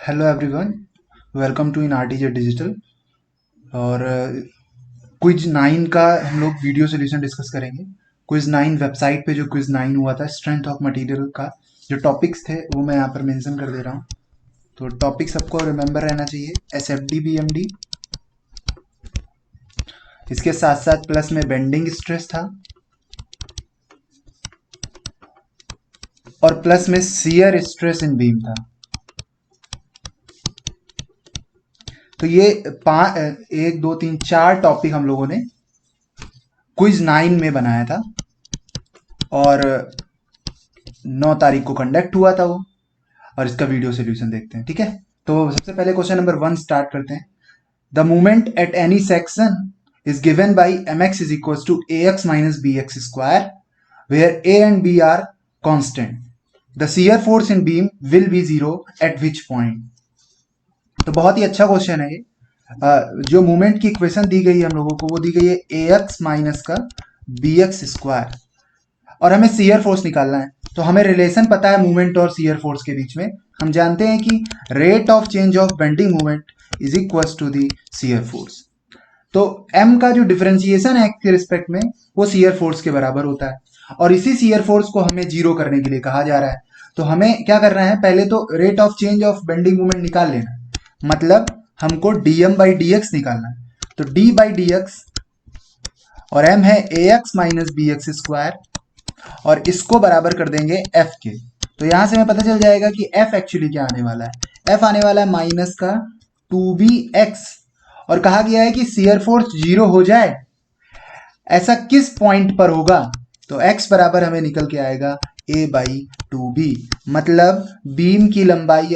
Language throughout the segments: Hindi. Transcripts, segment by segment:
Hello everyone, welcome to in RTJ digital. और क्विज 9 का हम लोग वीडियो सोल्यूशन डिस्कस करेंगे। क्विज 9 वेबसाइट पे जो क्विज 9 हुआ था स्ट्रेंथ ऑफ मटेरियल का जो टॉपिक्स थे वो मैं यहाँ पर मेंशन कर दे रहा हूँ। तो टॉपिक सबको रिमेंबर रहना चाहिए, S F D B M D, इसके साथ साथ प्लस में बेंडिंग स्ट्रेस था और प्लस में शियर स्ट्रेस इन बीम था। तो ये 1 2 3 4 टॉपिक हम लोगों ने क्विज 9 में बनाया था और 9 तारीख को कंडक्ट हुआ था वो। और इसका वीडियो सोल्यूशन देखते हैं, ठीक है। तो सबसे पहले क्वेश्चन नंबर 1 स्टार्ट करते हैं। The moment at any section is given by mx is equals to ax minus bx square where a and b are constant. The shear force in beam will be zero at which point? तो बहुत ही अच्छा क्वेश्चन है ये। जो मोमेंट की इक्वेशन दी गई है हम लोगों को वो दी गई है ax माइनस का bx स्क्वायर और हमें शियर फोर्स निकालना है। तो हमें रिलेशन पता है मूवमेंट और शियर फोर्स के बीच में। हम जानते हैं कि rate of change of bending movement is equal to the shear force. तो m का जो डिफरेंशिएशन है के रिस्पेक्ट में वो शियर फोर्स के बराबर होता है और इसी शियर फोर्स को हमें जीरो करने के लिए कहा जा रहा है। तो हमें क्या करना है, पहले तो rate of change of bending movement निकाल लेना, मतलब हमको dm बाई डी एक्स निकालना है। तो d बाई डी एक्स और m है ax minus B X square और इसको बराबर कर देंगे f के। तो यहां से हमें पता चल जाएगा कि f एक्चुअली क्या आने वाला है। f आने वाला है माइनस का 2bx और कहा गया है कि शियर फोर्स जीरो हो जाए, ऐसा किस पॉइंट पर होगा। तो x बराबर हमें निकल के आएगा a बाई 2b, मतलब बीम की लंबाई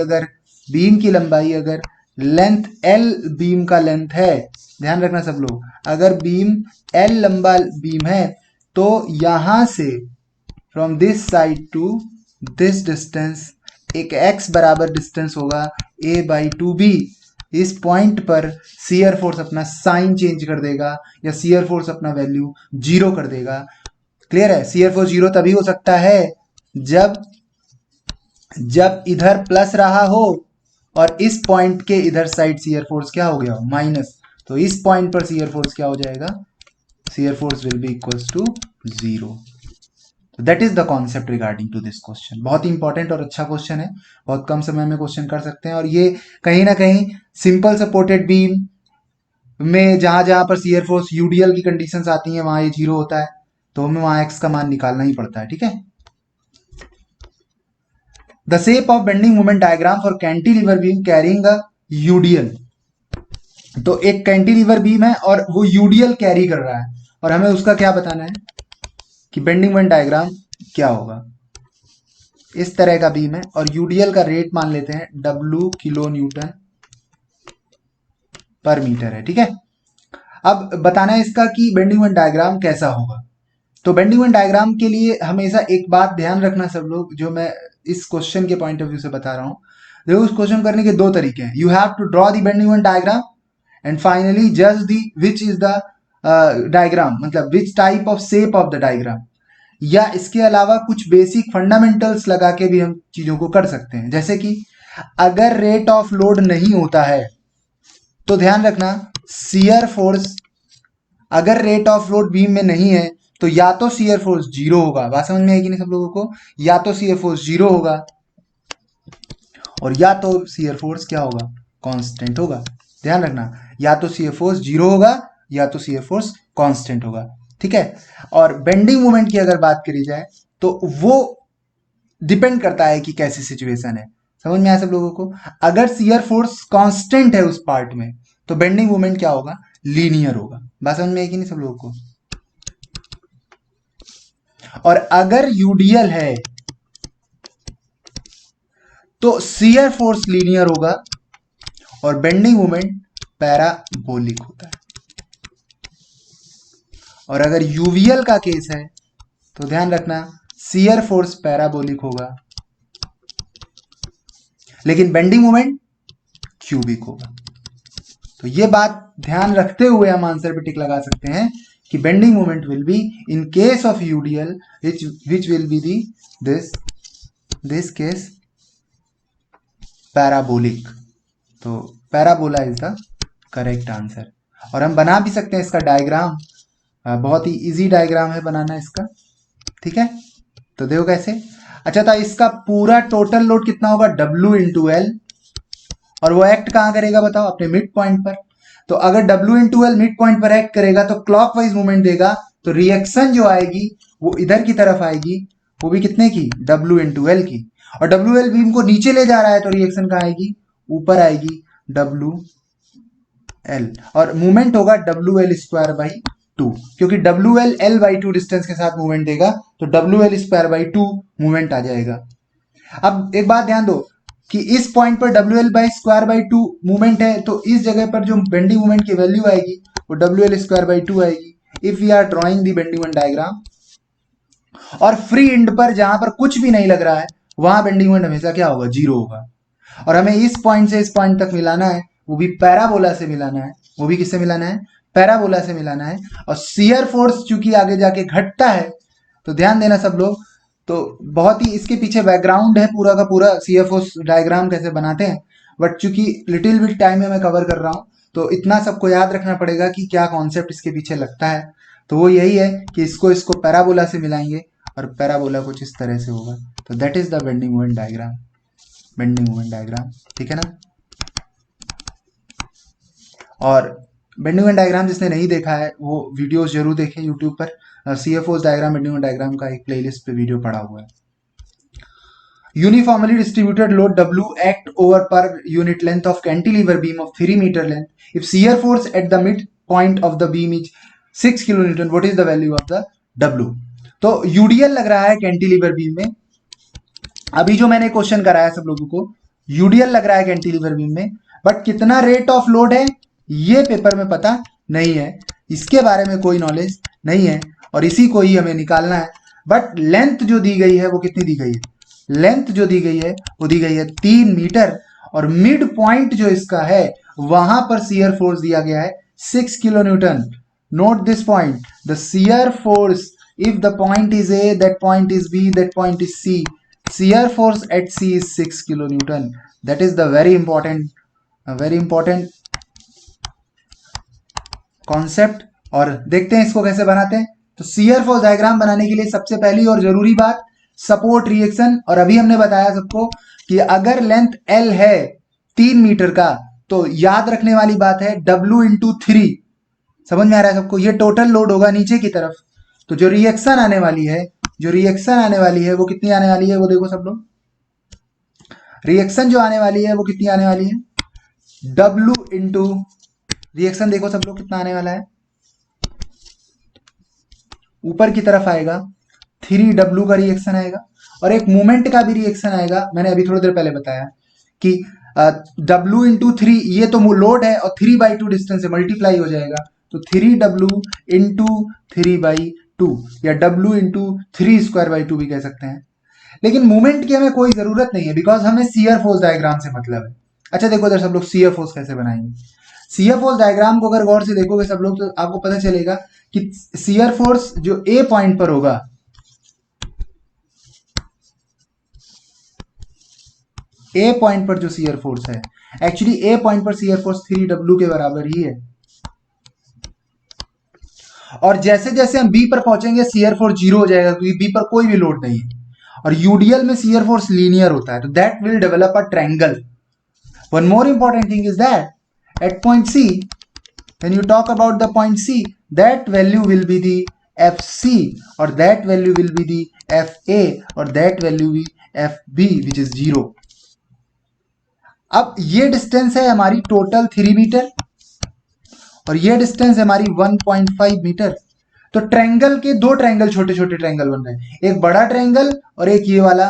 अगर लेंथ l बीम का लेंथ है, ध्यान रखना सब लोग, अगर बीम l लंबा बीम है तो यहां से from this side to this distance एक x बराबर डिस्टेंस होगा a बाई 2b। इस पॉइंट पर शियर फोर्स अपना साइन चेंज कर देगा या शियर फोर्स अपना वैल्यू जीरो कर देगा। क्लियर है, शियर फोर्स जीरो तभी हो सकता है जब जब इधर प्लस रहा हो और इस पॉइंट के इधर साइड शियर फोर्स क्या हो गया हो, माइनस। तो इस पॉइंट पर शियर फोर्स क्या हो जाएगा, shear force will be equals to zero. That is the concept regarding to this question. बहुत ही इंपॉर्टेंट और अच्छा क्वेश्चन है, बहुत कम समय में क्वेश्चन कर सकते हैं और ये कहीं ना कहीं सिंपल सपोर्टेड बीम में जहां जहां पर शियर फोर्स यूडीएल की कंडीशंस आती हैं वहां ये जीरो होता है, तो हमें वहां एक्स का मान निकालना ही पड़ता है, ठीक है। The shape of bending moment diagram for cantilever beam carrying a UDL. तो एक कैंटिलीवर बीम है और वो यूडीएल कैरी कर रहा है और हमें उसका क्या बताना है कि बेंडिंग मोमेंट डायग्राम क्या होगा। इस तरह का बीम है और यूडीएल का रेट मान लेते हैं W किलो न्यूटन पर मीटर है, ठीक है। अब बताना है इसका कि बेंडिंग मोमेंट डायग्राम कैसा होगा। तो बेंडिंग मोमेंट डायग्राम के लिए हमेशा एक बात ध्यान रखना सब लोग, जो मैं इस क्वेश्चन के पॉइंट ऑफ व्यू से बता रहा हूं। देखो, उस क्वेश्चन करने के दो तरीके हैं। You have to draw the bending moment diagram and finally जज the which is the diagram, मतलब which type of shape of the diagram. या इसके अलावा कुछ बेसिक फंडामेंटल्स लगा के भी हम चीजों को कर सकते हैं, जैसे कि अगर रेट ऑफ लोड नहीं होता है तो ध्यान रखना शियर फोर्स, अगर रेट ऑफ लोड बीम में नहीं है तो या तो शियर फोर्स जीरो होगा। बात समझ में आएगी नहीं सब लोगों को, या तो शियर फोर्स जीरो होगा और या तो शियर फोर्स क्या होगा, कांस्टेंट होगा। ध्यान रखना, या तो शियर फोर्स जीरो होगा या तो शियर फोर्स कांस्टेंट होगा, ठीक है। और बेंडिंग मोमेंट की अगर बात करी जाए तो वो डिपेंड करता है कि कैसी सिचुएशन है। समझ में आया सब लोगों को। अगर शियर फोर्स कांस्टेंट है उस पार्ट में तो बेंडिंग मोमेंट क्या होगा, लीनियर होगा। बात समझ में आएगी नहीं सब लोगों को। और अगर यूडीएल है तो शियर फोर्स लीनियर होगा और बेंडिंग मोमेंट पैराबोलिक होता है। और अगर यूवीएल का केस है तो ध्यान रखना शियर फोर्स पैराबोलिक होगा लेकिन बेंडिंग मोमेंट क्यूबिक होगा। तो ये बात ध्यान रखते हुए हम आंसर पे टिक लगा सकते हैं कि bending moment will be in case of UDL which will be the this case parabolic. तो parabola is the correct answer. और हम बना भी सकते हैं इसका डायग्राम, बहुत ही इजी डायग्राम है बनाना इसका, ठीक है। तो देखो कैसे। अच्छा, था इसका पूरा टोटल लोड कितना होगा, W इंटू एल, और वो एक्ट कहां करेगा बताओ, अपने मिड पॉइंट पर। तो अगर W into L mid point पर एक्ट करेगा तो क्लॉकवाइज मूवमेंट देगा, तो रिएक्शन जो आएगी वो इधर की तरफ आएगी, वो भी कितने की, W इंटू एल की। और डब्ल्यू एल बीम को नीचे ले जा रहा है तो रिएक्शन कहां आएगी, ऊपर आएगी, W एल, और मूवमेंट होगा W L square by two, क्योंकि W L L by two distance के साथ मूवमेंट देगा, तो W L square by two movement आ जाएगा। अब एक बात ध्यान दो कि इस पॉइंट पर W L by square by two movement है, तो इस जगह पर जो बेंडिंग मूवमेंट की वैल्यू आएगी वो W L square by two आएगी, if we are drawing the bending movement diagram. और फ्री एंड पर जहां पर कुछ भी नहीं लग रहा है वहां बेंडिंग मूवमेंट हमेशा क्या होगा, जीरो होगा। और हमें इस पॉइंट से इस पॉइंट तक मिलाना है, वो भी पैराबोला से मिलाना है। वो भी किससे मिलाना है, पैराबोला से मिलाना है। और शियर फोर्स चूंकि आगे जाके घटता है, तो ध्यान देना सब लोग, तो बहुत ही इसके पीछे बैकग्राउंड है पूरा का पूरा, सीएफओ डायग्राम कैसे बनाते हैं, बट चूंकि लिटिल बिट टाइम में मैं कवर कर रहा हूं, तो इतना सबको याद रखना पड़ेगा कि क्या कॉन्सेप्ट इसके पीछे लगता है। तो वो यही है कि इसको पैराबोला से मिलाएंगे, और पैराबोला कुछ इस तरह से होगा। तो that is the bending movement diagram, bending movement diagram, ठीक है ना। और बेंडिंग मूवमेंट डायग्राम जिसने नहीं देखा है वो वीडियोस जरूर देखें यूट्यूब पर, CFO diagram, bending movement diagram का एक प्लेलिस्ट पे वीडियो पड़ा हुआ है। Uniformly distributed load W act over per unit length of cantilever beam of 3 meter length. If shear force at the midpoint of the beam is 6 kilonewton, what is the value of the W? तो यूडीएल लग रहा है कैंटिलीवर बीम में। अभी जो मैंने क्वेश्चन कराया सब लोगों को, यूडीएल लग रहा है कैंटिलीवर बीम में, बट कितना रेट ऑफ लोड है ये पेपर में पता नहीं है, इसके बारे में कोई नॉलेज नहीं है, और इसी को ही हमें निकालना है। बट लेंथ जो दी गई है वो कितनी दी गई है, लेंथ जो दी गई है वो दी गई है 3 मीटर, और मिड पॉइंट जो इसका है वहां पर शियर फोर्स दिया गया है 6 kilo newton. Note this point, the shear force if the point is A, that point is B, that point is C, shear force at C is 6 kilonewton. That is the very important concept। और देखते हैं इसको कैसे बनाते हैं। तो shear force डायग्राम बनाने के लिए सबसे पहली और जरूरी बात सपोर्ट रिएक्शन। और अभी हमने बताया सबको कि अगर लेंथ L है 3 मीटर का, तो याद रखने वाली बात है W इंटू 3। समझ में आ रहा है सबको, ये टोटल लोड होगा नीचे की तरफ। तो जो रिएक्शन आने वाली है, वो कितनी आने वाली है, वो देखो सब लोग, रिएक्शन जो आने वाली है वो कितनी आने वाली है, W इंटू, रिएक्शन देखो सब लोग कितना आने वाला है, ऊपर की तरफ आएगा 3W का रिएक्शन आएगा, और एक मोमेंट का भी रिएक्शन आएगा। मैंने अभी थोड़ी देर पहले बताया कि W इंटू 3, ये तो लोड है, और 3/2 डिस्टेंस से मल्टीप्लाई हो जाएगा, तो 3W इंटू 3/2, या W इंटू 3 स्क्वायर बाई 2 भी कह सकते हैं। लेकिन मूवमेंट की हमें कोई जरूरत नहीं है, बिकॉज हमें शियर फोर्स डायग्राम से मतलब है। अच्छा देखो इधर सब लोग, शियर फोर्स कैसे बनाएंगे। शियर फोर्स डायग्राम को अगर गौर से देखोगे सब लोग, तो आपको पता चलेगा कि शियर फोर्स जो ए पॉइंट पर होगा, ए पॉइंट पर जो शियर फोर्स है, एक्चुअली ए पॉइंट पर शियर फोर्स 3W के बराबर ही है। और जैसे जैसे हम बी पर पहुंचेंगे शियर फोर्स जीरो हो जाएगा, क्योंकि बी पर कोई भी लोड नहीं है। और यूडीएल में शियर फोर्स लीनियर होता है, तो that will develop a triangle. One more important thing is that at point C, when you talk about the point C, that value will be the FC, और that value will be the FA, और दैट वैल्यू भी FB, विच इज 0। अब ये डिस्टेंस है हमारी टोटल 3 मीटर, और ये डिस्टेंस है हमारी 1.5 मीटर। तो ट्रायंगल के दो ट्रायंगल, छोटे छोटे ट्रायंगल बन रहे हैं, एक बड़ा ट्रायंगल और एक ये वाला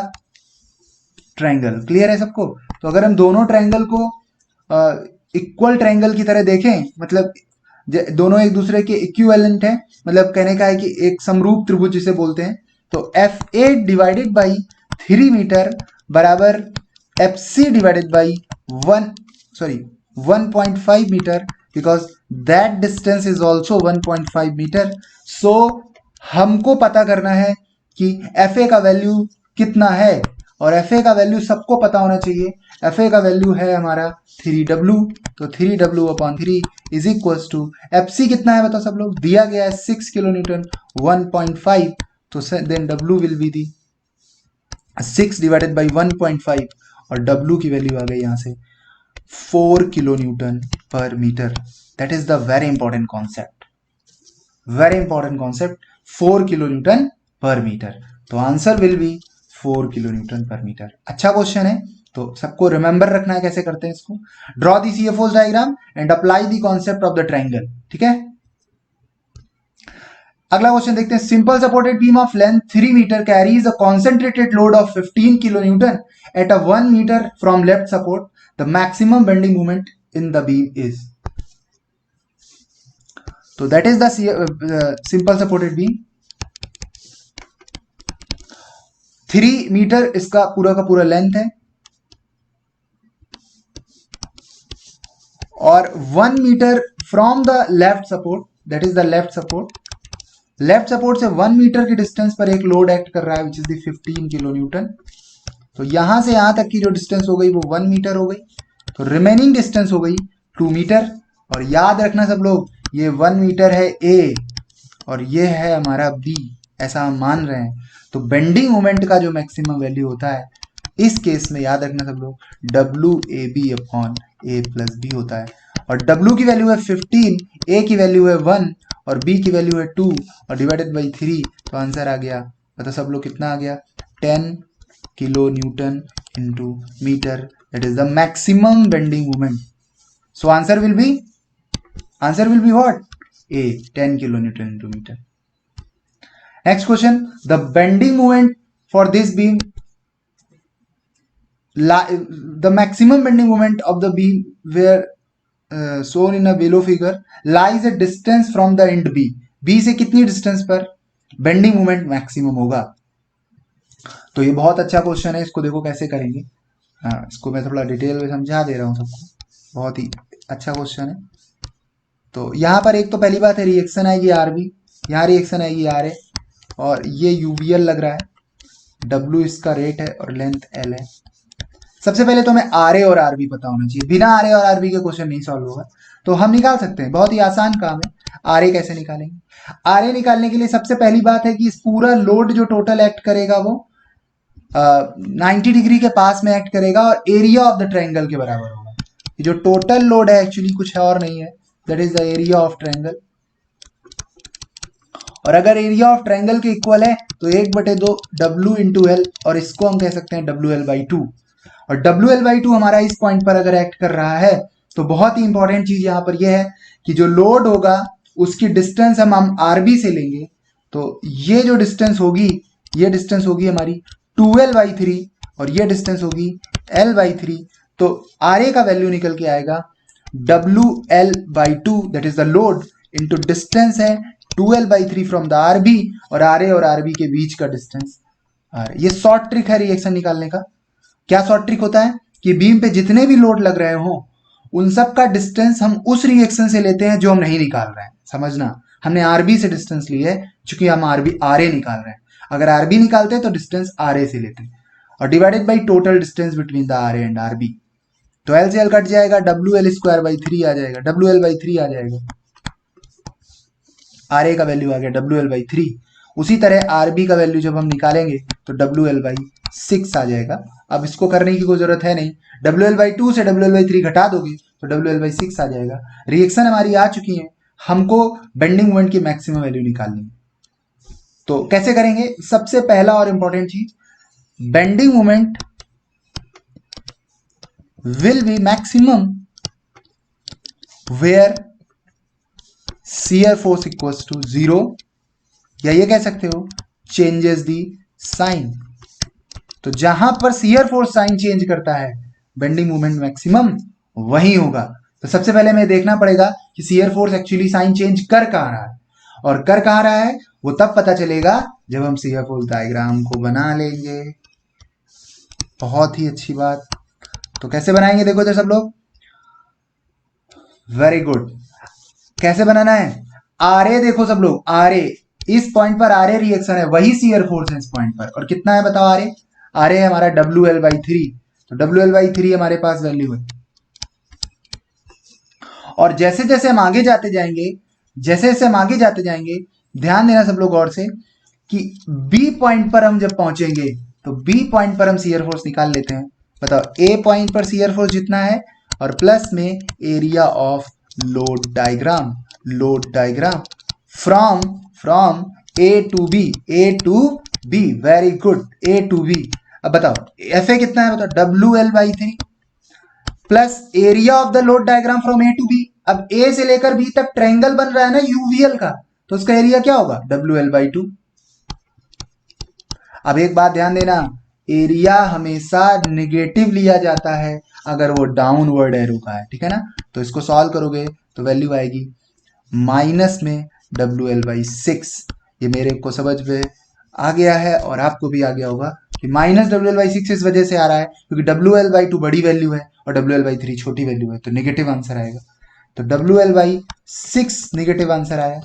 ट्रायंगल। क्लियर है सबको। तो अगर हम दोनों ट्रायंगल को इक्वल ट्रायंगल की तरह देखें, मतलब दोनों एक दूसरे के इक्विवेलेंट हैं, मतलब कहने का है कि एक समरूप त्रिभुज जिसे बोलते हैं, तो FA डिवाइडेड बाई 3 मीटर बराबर FC divided by 1.5 metre, because that distance is also 1.5 metre. So हमको पता करना है कि FA का वैल्यू कितना है, और एफ ए का वैल्यू सबको पता होना चाहिए। एफ ए का वैल्यू है हमारा 3W, तो 3W/3 is equals to F C कितना है बताओ सब लोग, दिया गया है 6 किलो न्यूटन 1.5, तो then W will be the 6 divided by 1.5 और W की वैल्यू आ गई यहां से 4 किलो न्यूटन पर metre. That is the very important concept, very important concept, 4 kilo newton पर मीटर। तो answer will be 4 kilo newton पर मीटर। अच्छा क्वेश्चन है, तो सबको रिमेंबर रखना है कैसे करते हैं इसको। Draw the CFOs diagram and apply the concept of the triangle, ठीक है। अगला क्वेश्चन देखते हैं। Simple supported beam of length 3 metre carries a concentrated load of 15 kilo newton at a 1 metre from left support, the maximum bending moment in the beam is. तो that is the simple supported beam. 3 metre इसका पूरा का पूरा लेंथ है और 1 metre from the left support, that is the left support. Left support से 1 मीटर की डिस्टेंस पर एक लोड एक्ट कर रहा है विच इज द 15 किलो न्यूटन। तो यहां से यहां तक की जो डिस्टेंस हो गई वो 1 मीटर हो गई, तो रिमेनिंग डिस्टेंस हो गई 2 मीटर। और याद रखना सब लोग, ये 1 मीटर है ए और ये है हमारा बी, ऐसा हम मान रहे हैं। तो बेंडिंग मोमेंट का जो मैक्सिमम वैल्यू होता है इस केस में याद रखना सब लोग WAB/A+B होता है। और W की वैल्यू है 15, A की वैल्यू है 1 और B की वैल्यू है 2 और डिवाइडेड बाई 3, तो आंसर आ गया, मतलब सब लोग कितना आ गया 10 kilo newton into metre, that is the maximum bending moment. So answer will be what, A, 10 kilo newton into metre. Next question, the bending moment for this beam, the maximum bending moment of the beam where shown in a below figure lies a distance from the end B. B से कितनी डिस्टेंस पर बेंडिंग मोमेंट मैक्सिमम होगा। तो ये बहुत अच्छा क्वेश्चन है, इसको देखो कैसे करेंगे। इसको मैं थोड़ा डिटेल में समझा दे रहा हूँ सबको, बहुत ही अच्छा क्वेश्चन है। तो यहाँ पर एक तो पहली बात है रिएक्शन आएगी RB, यहाँ रिएक्शन आएगी RA और ये UVL लग रहा है, W इसका रेट है और लेंथ L है। सबसे पहले तो हमें RA और RB पता होना चाहिए, बिना RA और RB के क्वेश्चन नहीं सॉल्व होगा। तो हम निकाल सकते हैं, बहुत ही आसान काम है। RA कैसे निकालेंगे, RA निकालने के लिए सबसे पहली बात है कि इस पूरा लोड जो टोटल एक्ट करेगा वो 90 डिग्री के पास में एक्ट करेगा और एरिया ऑफ द ट्रायंगल के बराबर होगा। ये जो टोटल लोड है एक्चुअली कुछ और नहीं है, that is the area of triangle. और अगर एरिया ऑफ ट्रायंगल के इक्वल है तो 1/2 W इंटू L, और इसको हम कह सकते हैं WL/2। और WL/2 हमारा इस पॉइंट पर अगर एक्ट कर रहा है तो बहुत ही इंपॉर्टेंट चीज यहां पर यह है कि जो लोड होगा उसकी डिस्टेंस हम RB से लेंगे। तो ये जो डिस्टेंस होगी, ये डिस्टेंस होगी हमारी 2L/3 और ये डिस्टेंस होगी L/3। तो RA का वैल्यू निकल के आएगा WL/2, that is the load, into distance है 2L/3 फ्रॉम द RB और RA और RB के बीच का डिस्टेंस। ये शॉर्ट ट्रिक है रिएक्शन निकालने का। क्या शॉर्ट ट्रिक होता है कि बीम पे जितने भी लोड लग रहे हो उन सब का डिस्टेंस हम उस रिएक्शन से लेते हैं जो हम नहीं निकाल रहे हैं। समझना, हमने RB से डिस्टेंस लिया है क्योंकि हम RA निकाल रहे हैं। अगर RB निकालते हैं तो डिस्टेंस RA से लेते हैं और divided by total distance between the RA and RB। तो L से L कट जाएगा, WL²/3 आ जाएगा, WL/3 आ जाएगा, RA का वैल्यू आ गया WL/3। उसी तरह RB का वैल्यू जब हम निकालेंगे तो WL/6 आ जाएगा। अब इसको करने की कोई जरूरत है नहीं, WL/2 से WL/3 घटा दोगे तो WL/6 आ जाएगा। रिएक्शन हमारी आ चुकी है, हमको बेंडिंग मोमेंट की मैक्सिमम वैल्यू निकालनी है। तो कैसे करेंगे, सबसे पहला और इंपॉर्टेंट चीज, bending moment will be maximum where shear force equals to 0, या ये कह सकते हो चेंजेस दी साइन। तो जहां पर शियर फोर्स साइन चेंज करता है बेंडिंग मोमेंट मैक्सिमम वही होगा। तो सबसे पहले हमें देखना पड़ेगा कि shear force actually sign change कर कहां रहा है, और कर कहां रहा है वो तब पता चलेगा जब हम शियर फोर्स डायग्राम को बना लेंगे। बहुत ही अच्छी बात। तो कैसे बनाएंगे देखो इधर सब लोग, वेरी गुड। कैसे बनाना है, RA देखो सब लोग, RA इस पॉइंट पर RA रिएक्शन है, वही शियर फोर्स है इस पॉइंट पर, और कितना है बताओ RA, आर ए हमारा WL/3, तो WL/3 हमारे पास वैल्यू है। और जैसे जैसे हम आगे जाते जाएंगे, जैसे जैसे हम आगे जाते जाएंगे, ध्यान देना सब लोग गौर से, कि बी पॉइंट पर हम जब पहुंचेंगे तो बी पॉइंट पर हम शियर फोर्स निकाल लेते हैं। बताओ, ए पॉइंट पर शियर फोर्स जितना है और प्लस में area of load diagram, load diagram from from A to B, very good, A to B। अब बताओ एफ ए कितना है, बताओ WL/3 plus area of the load diagram from A to B। अब ए से लेकर बी तक ट्रायंगल बन रहा है ना यूवीएल का, तो उसका एरिया क्या होगा, WL/2। अब एक बात ध्यान देना, एरिया हमेशा निगेटिव लिया जाता है अगर वो डाउनवर्ड एरो का है, ठीक है ना। तो इसको सॉल्व करोगे तो वैल्यू आएगी माइनस में WL/6। ये मेरे को समझ में आ गया है और आपको भी आ गया होगा कि माइनस WL/6 इस वजह से आ रहा है क्योंकि WL/2 बड़ी वैल्यू है और WL/3 छोटी वैल्यू है, तो नेगेटिव आंसर आएगा। तो WL/6 नेगेटिव आंसर आया।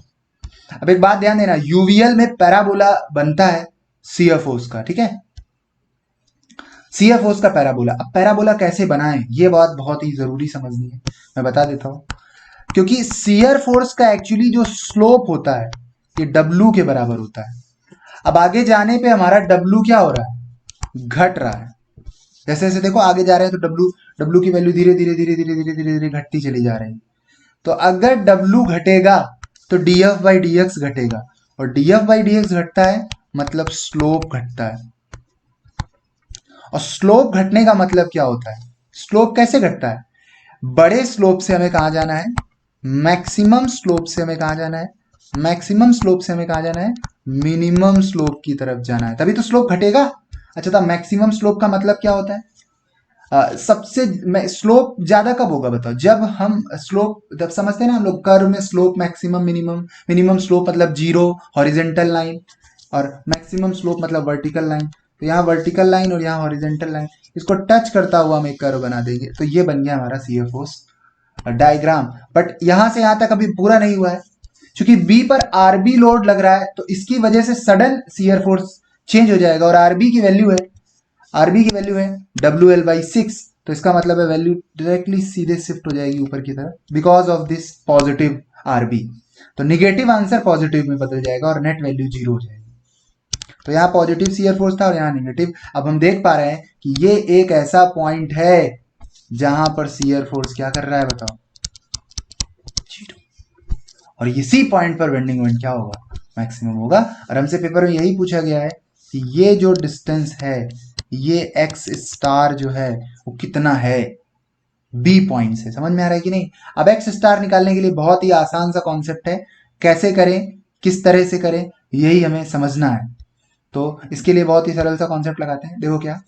अब एक बात ध्यान देना, यूवीएल में पैराबोला बनता है CFOs का, ठीक है, CFOs का पैराबोला। अब पैराबोला कैसे बनाएं, ये बात बहुत ही जरूरी समझनी है, मैं बता देता हूं। क्योंकि शियर फोर्स का एक्चुअली जो स्लोप होता है ये W के बराबर होता है। अब आगे जाने पे हमारा W क्या हो रहा है, घट रहा है। जैसे जैसे देखो आगे जा रहे हैं तो W की वैल्यू धीरे धीरे धीरे धीरे धीरे धीरे धीरे घटती चली जा रही है। तो अगर W घटेगा तो dF/dx घटेगा, और dF/dx घटता है मतलब स्लोप घटता है। और स्लोप घटने का मतलब क्या होता है, स्लोप कैसे घटता है, बड़े स्लोप से हमें कहा जाना है, मैक्सिमम स्लोप से हमें कहा जाना है, मैक्सिमम स्लोप से हमें कहा जाना है मिनिमम स्लोप की तरफ जाना है, तभी तो स्लोप घटेगा। अच्छा, तो मैक्सिमम स्लोप का मतलब क्या होता है, सबसे स्लोप ज्यादा कब होगा बताओ, जब हम स्लोप, जब समझते हैं ना हम लोग कर्व में slope maximum minimum, minimum slope मतलब जीरो हॉरिजेंटल लाइन और मैक्सिमम स्लोप मतलब वर्टिकल लाइन। तो यहाँ वर्टिकल लाइन और यहाँ हॉरिजेंटल लाइन, इसको टच करता हुआ हम एक कर्व बना देंगे, तो ये बन गया हमारा CFOs डायग्राम। बट यहां से यहां तक अभी पूरा नहीं हुआ है, क्योंकि बी पर आरबी लोड लग रहा है तो इसकी वजह से सडन शियर फोर्स चेंज हो जाएगा, और आरबी की वैल्यू है, आरबी की वैल्यू है WL/6, तो इसका मतलब है वैल्यू डायरेक्टली सीधे शिफ्ट हो जाएगी ऊपर की तरफ because of this positive RB. तो निगेटिव आंसर पॉजिटिव में बदल जाएगा और नेट वैल्यू जीरो हो जाएगी। तो यहाँ पॉजिटिव शियर फोर्स था और यहाँ निगेटिव। अब हम देख पा रहे हैं कि ये एक ऐसा पॉइंट है जहां पर शियर फोर्स क्या कर रहा है बताओ, और इसी पॉइंट पर बेंडिंग मोमेंट क्या होगा, मैक्सिमम होगा। और हमसे पेपर में यही पूछा गया है कि ये जो डिस्टेंस है, ये एक्स स्टार जो है वो कितना है बी पॉइंट से, समझ में आ रहा है कि नहीं। अब एक्स स्टार निकालने के लिए बहुत ही आसान सा कॉन्सेप्ट है, कैसे करें, किस तरह से करें, यही हमें समझना है। तो इसके लिए बहुत ही सरल सा कॉन्सेप्ट लगाते हैं, देखो क्या,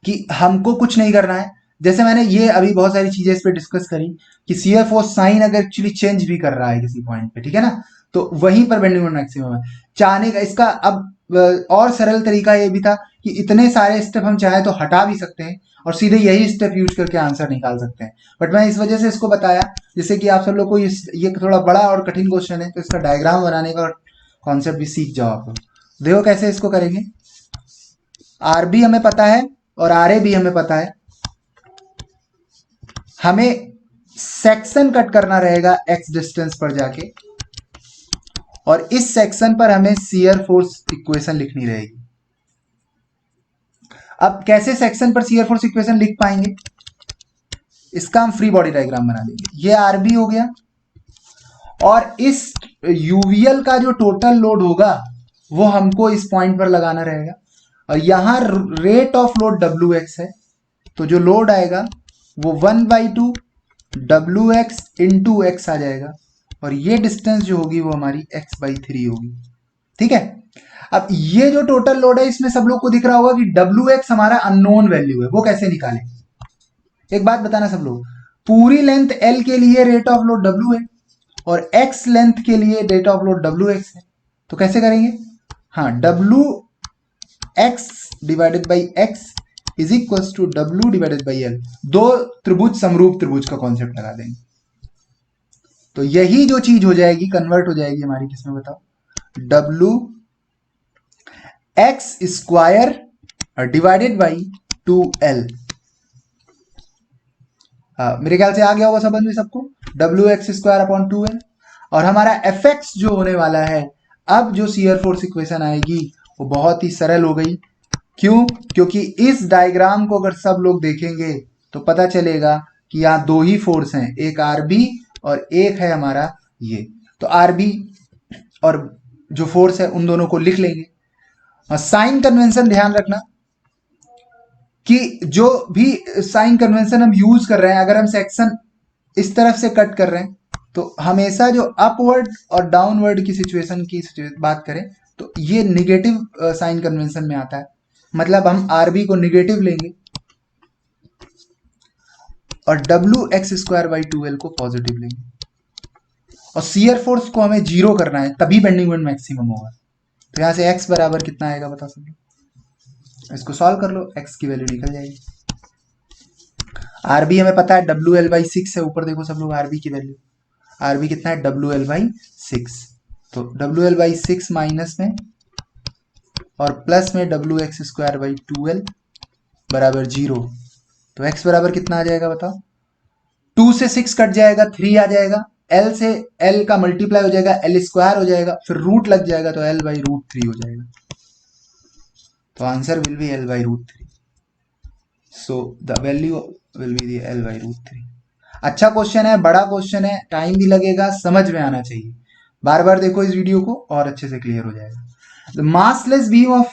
कि हमको कुछ नहीं करना है। जैसे मैंने ये अभी बहुत सारी चीजें इस पे डिस्कस करी कि CFO साइन अगर एक्चुअली चेंज भी कर रहा है किसी पॉइंट पे, ठीक है ना, तो वहीं पर बेंडिंग मोमेंट मैक्सिमम है। चाहने का इसका अब और सरल तरीका ये भी था कि इतने सारे स्टेप हम चाहे तो हटा भी सकते हैं और सीधे यही स्टेप यूज करके आंसर निकाल सकते हैं, बट मैं इस वजह से इसको बताया जिससे कि आप सब लोग को ये थोड़ा बड़ा और कठिन क्वेश्चन है तो इसका डायग्राम बनाने का कॉन्सेप्ट भी सीख जाओ आप लोग। देखो कैसे इसको करेंगे, आरबी हमें पता है और आरए भी हमें पता है, हमें सेक्शन कट करना रहेगा एक्स डिस्टेंस पर जाके, और इस सेक्शन पर हमें शियर फोर्स इक्वेशन लिखनी रहेगी। अब कैसे सेक्शन पर शियर फोर्स इक्वेशन लिख पाएंगे, इसका हम फ्री बॉडी डायग्राम बना देंगे। ये आरबी हो गया और इस यूवीएल का जो टोटल लोड होगा वो हमको इस पॉइंट पर लगाना रहेगा, और यहां रेट ऑफ लोड WX है, तो जो लोड आएगा वो 1/2 WX इंटू एक्स आ जाएगा, और ये डिस्टेंस जो होगी वो हमारी x/3 होगी, ठीक है। अब ये जो टोटल लोड है इसमें सब लोग को दिख रहा होगा कि WX हमारा अननोन वैल्यू है, वो कैसे निकालें। एक बात बताना सब लोग, पूरी लेंथ L के लिए रेट ऑफ लोड W है और X लेंथ के लिए रेट ऑफ लोड WX है, तो कैसे करेंगे, हाँ, WX divided by X is equal to W divided by L, दो त्रिभुज समरूप त्रिभुज का कॉन्सेप्ट लगा देंगे, तो यही जो चीज हो जाएगी कन्वर्ट हो जाएगी हमारी किसमें बताओ, W x square divided by 2l। मेरे ख्याल से आ गया होगा समझ में सबको, WX² 2l। और हमारा Fx जो होने वाला है, अब जो शियर फोर्स इक्वेशन आएगी वो बहुत ही सरल हो गई। क्यों? क्योंकि इस डायग्राम को अगर सब लोग देखेंगे तो पता चलेगा कि यहाँ दो ही फोर्स हैं, एक आरबी और एक है हमारा ये। तो आरबी और जो फोर्स है उन दोनों को लिख लेंगे। और साइन कन्वेंशन ध्यान रखना कि जो भी साइन कन्वेंशन हम यूज कर रहे हैं, अगर हम सेक्शन इस तरफ से कट कर रहे हैं तो हमेशा जो अपवर्ड और डाउनवर्ड की सिचुएशन की बात करें तो ये निगेटिव साइन कन्वेंशन में आता है। मतलब हम आरबी को निगेटिव लेंगे और WX² 2l को पॉजिटिव लेंगे। और शियर फोर्स को हमें 0 करना है, तभी बेंडिंग मोमेंट मैक्सिमम होगा। तो यहां से x बराबर कितना आएगा बता सकते, इसको सॉल्व कर लो, x की वैल्यू निकल जाएगी। आरबी हमें पता है WL/6 है, ऊपर देखो सब लोग आरबी की वैल्यू। आरबी कितना है? WL/6। तो WL/6 माइनस में और प्लस में WX² 2l बराबर 0। तो x बराबर कितना आ जाएगा बताओ? 2 से 6 कट जाएगा, 3 आ जाएगा, l से l का मल्टीप्लाई हो जाएगा, l² हो जाएगा, फिर रूट लग जाएगा तो l/√3 हो जाएगा। तो answer will B l/√3। So the value will be the l/√3। अच्छा क्वेश्चन है, बड़ा क्वेश्चन है, टाइम भी लगेगा, समझ में आना चाहिए। बार बार देखो इस वीडियो को और अच्छे से क्लियर हो जाएगा। The massless beam of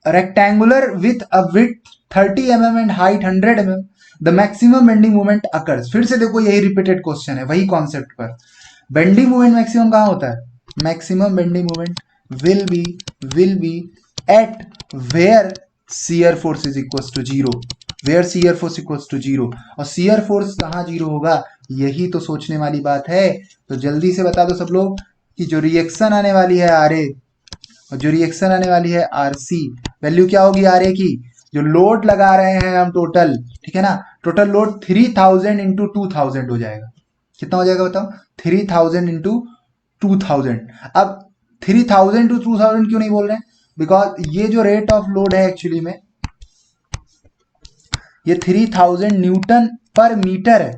rectangular with a width 30 mm and height 100 mm, the maximum bending moment occurs. फिर से देखो यही रिपीटेड क्वेश्चन है, वही कॉन्सेप्ट पर। बेंडिंग मोमेंट मैक्सिमम कहां होता है? Maximum bending moment will be at where shear force is equal to 0। Where shear force equal to 0। और शियर फोर्स कहाँ 0 होगा, यही तो सोचने वाली बात है। तो जल्दी से बता दो सब लोग कि जो रिएक्शन आने वाली है RA और जो रिएक्शन आने वाली है RC, वैल्यू क्या होगी RA की? जो लोड लगा रहे हैं हम टोटल, ठीक है ना, टोटल लोड 3000 इंटू 2000 हो जाएगा। कितना हो जाएगा बताओ? 3000 इंटू 2000। अब 3000 टू 2000 क्यों नहीं बोल रहे हैं? बिकॉज ये जो रेट ऑफ लोड है एक्चुअली में ये 3000 न्यूटन पर मीटर है,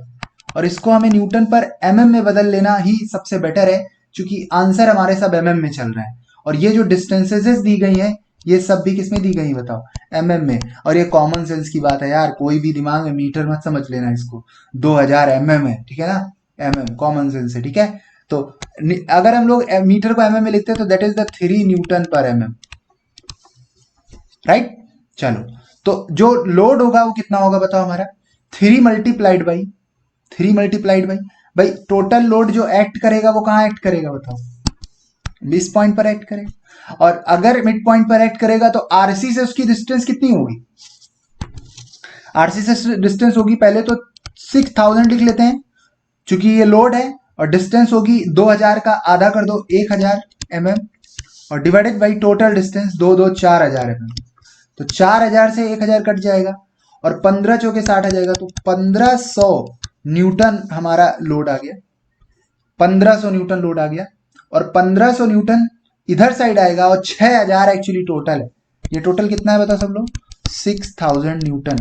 और इसको हमें न्यूटन पर mm में बदल लेना ही सबसे बेटर है, क्योंकि आंसर हमारे सब mm में चल रहा है। और ये जो डिस्टेंसेस दी गई हैं ये सब भी किसमें दी गई बताओ? mm में। और ये कॉमन सेंस की बात है यार, कोई भी दिमाग में मीटर मत समझ लेना इसको। 2000 mm है, ठीक है ना, mm कॉमन सेंस है, ठीक है। तो अगर हम लोग मीटर को mm में लिखते हैं तो दैट इज द 3 न्यूटन पर mm, राइट। चलो, तो जो लोड होगा वो कितना होगा बताओ हमारा? 3 मल्टीप्लाइड बाई भाई टोटल लोड जो एक्ट करेगा वो कहाँ एक्ट करेगा बताओ? मिस पॉइंट पर एक्ट करेगा। और अगर मिड पॉइंट पर एक्ट करेगा तो आरसी से उसकी डिस्टेंस कितनी होगी? आरसी से डिस्टेंस होगी, पहले तो 6000 लिख लेते हैं क्योंकि ये लोड है, और डिस्टेंस होगी 2000 का आधा कर दो 1000 mm, और divided by total distance 2 2 4000 mm। तो 4000 से 1000 कट जाएगा और 15 चौके 60 आ जाएगा, तो 1500 न्यूटन हमारा लोड आ गया। 1500 न्यूटन लोड आ गया, और 1500 न्यूटन इधर साइड आएगा, और 6000 एक्चुअली टोटल है। ये टोटल कितना है बताओ सब लोग? 6000 न्यूटन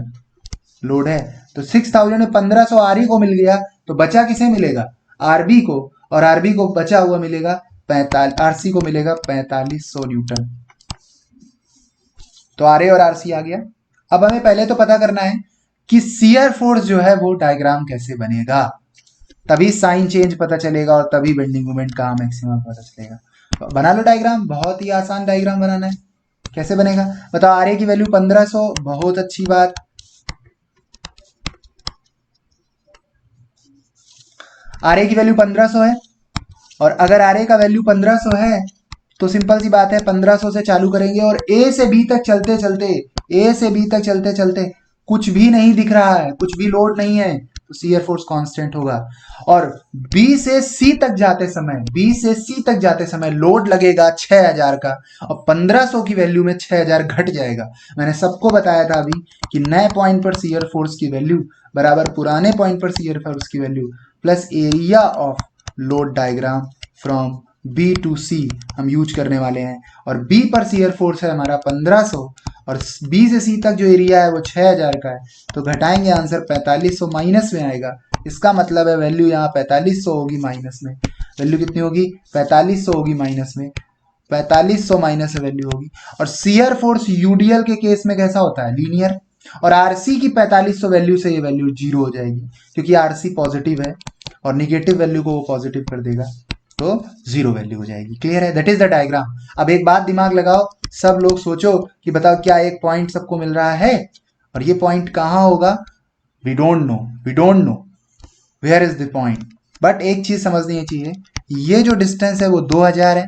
लोड है। तो 6000 में 1500 आरई को मिल गया, तो बचा किसे मिलेगा? आरबी को। और आरबी को बचा हुआ मिलेगा 45, आरसी को मिलेगा 4500 न्यूटन। तो आरए और आरसी आ गया। अब हमें पहले तो पता करना है कि शियर फोर्स जो है वो डायग्राम कैसे बनेगा, तभी साइन चेंज पता चलेगा और तभी बेंडिंग मोमेंट का मैक्सिमम पता चलेगा। तो बना लो डायग्राम, बहुत ही आसान डायग्राम बनाना है। कैसे बनेगा बताओ? आरए की वैल्यू 1500, बहुत अच्छी बात। आरए की वैल्यू 1500 है, और अगर आरए का वैल्यू 1500 है तो सिंपल सी बात है 1500 से चालू करेंगे, और ए से बी तक चलते चलते कुछ भी नहीं दिख रहा है, कुछ भी लोड नहीं है, तो शियर फोर्स कांस्टेंट होगा। और बी से सी तक जाते समय लोड लगेगा 6000 का, और 1500 की वैल्यू में 6000 घट जाएगा। मैंने सबको बताया था अभी कि नए पॉइंट पर शियर फोर्स की वैल्यू बराबर पुराने पॉइंट पर शियर फोर्स की value plus area of load diagram from B2C हम यूज करने वाले हैं, और B पर शियर फोर्स है हमारा 1500, और B से C तक जो एरिया है वो 6000 का है, तो घटाएंगे आंसर 4500 माइनस में आएगा। इसका मतलब है वैल्यू यहाँ 4500 होगी माइनस में। वैल्यू कितनी होगी? 4500 होगी माइनस में, 4500 माइनस वैल्यू होगी। और शियर फोर्स यूडीएल के केस में कैसा होता है? लीनियर। और आरसी की 4500 वैल्यू से ये वैल्यू जीरो हो जाएगी, क्योंकि आरसी पॉजिटिव है और निगेटिव वैल्यू को वो पॉजिटिव कर देगा, तो जीरो वैल्यू हो जाएगी। क्लियर है? That is the diagram. अब एक बात दिमाग लगाओ, सब लोग सोचो कि बताओ क्या एक पॉइंट सबको मिल रहा है, और ये पॉइंट कहाँ होगा? We don't know, we don't know where is the point. But एक चीज समझनी चाहिए, ये जो डिस्टेंस है वो 2000 है,